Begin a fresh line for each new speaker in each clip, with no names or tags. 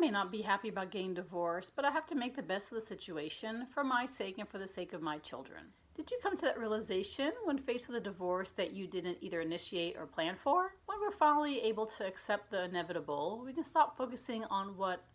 may not be happy about getting divorced, but I have to make the best of the situation for my sake and for the sake of my children. Did you come to that realization when faced with a divorce that you didn't either initiate or plan for? When we're finally able to accept the inevitable, we can stop focusing on what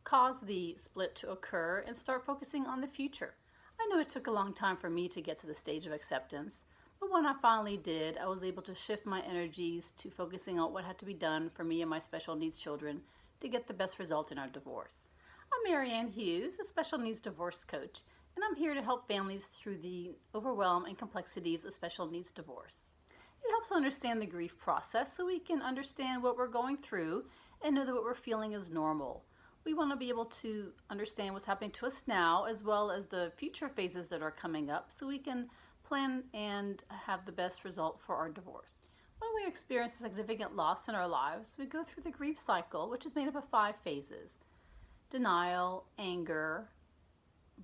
caused the split to occur and start focusing on the future. I know it took a long time for me to get to the stage of acceptance, but when I finally did, I was able to shift my energies to focusing on what had to be done for me and my special needs children to get the best result in our divorce. I'm Marianne Hughes, a special needs divorce coach, and I'm here to help families through the overwhelm and complexities of special needs divorce. It helps to understand the grief process so we can understand what we're going through and know that what we're feeling is normal. We want to be able to understand what's happening to us now as well as the future phases that are coming up so we can plan and have the best result for our divorce. When we experience a significant loss in our lives, we go through the grief cycle, which is made up of 5 phases: denial, anger,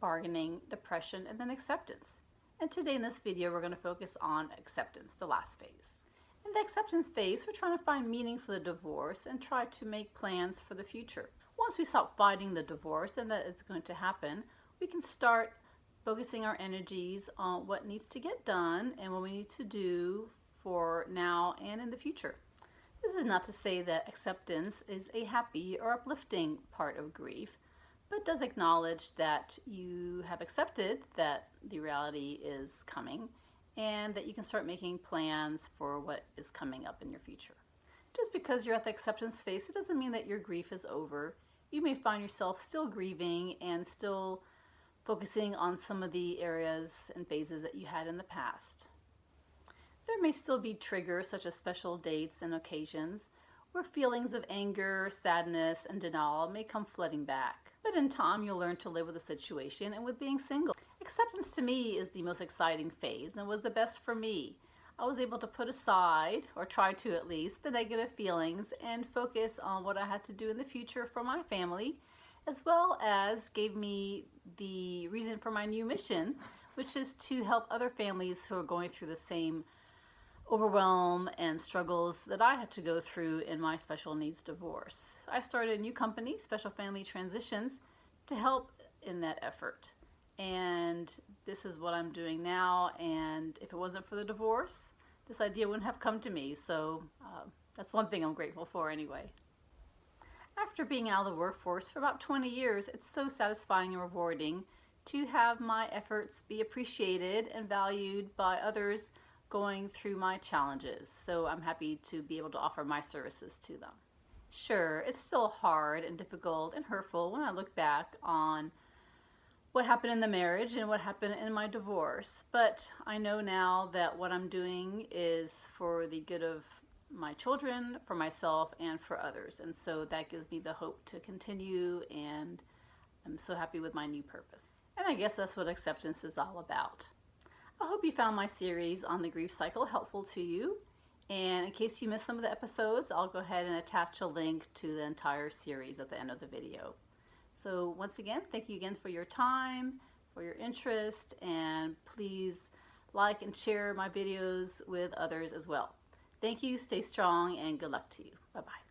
bargaining, depression, and then acceptance. And today in this video, we're going to focus on acceptance, the last phase. In the acceptance phase, we're trying to find meaning for the divorce and try to make plans for the future. Once we stop fighting the divorce and that it's going to happen, we can start focusing our energies on what needs to get done and what we need to do for now and in the future. This is not to say that acceptance is a happy or uplifting part of grief, but does acknowledge that you have accepted that the reality is coming and that you can start making plans for what is coming up in your future. Just because you're at the acceptance phase, it doesn't mean that your grief is over. You may find yourself still grieving and still focusing on some of the areas and phases that you had in the past. There may still be triggers such as special dates and occasions where feelings of anger, sadness, and denial may come flooding back. But in time, you'll learn to live with the situation and with being single. Acceptance to me is the most exciting phase and was the best for me. I was able to put aside, or try to at least, the negative feelings and focus on what I had to do in the future for my family, as well as gave me the reason for my new mission, which is to help other families who are going through the same overwhelm and struggles that I had to go through in my special needs divorce. I started a new company, Special Family Transitions, to help in that effort. And this is what I'm doing now, and if it wasn't for the divorce, this idea wouldn't have come to me. So that's one thing I'm grateful for anyway. After being out of the workforce for about 20 years, it's so satisfying and rewarding to have my efforts be appreciated and valued by others going through my challenges. So I'm happy to be able to offer my services to them. Sure, it's still hard and difficult and hurtful when I look back on what happened in the marriage and what happened in my divorce, but I know now that what I'm doing is for the good of my children, for myself, and for others. And so that gives me the hope to continue, and I'm so happy with my new purpose. And I guess that's what acceptance is all about. I hope you found my series on the grief cycle helpful to you. And in case you missed some of the episodes, I'll go ahead and attach a link to the entire series at the end of the video. So once again, thank you again for your time, for your interest, and please like and share my videos with others as well. Thank you, stay strong, and good luck to you. Bye-bye.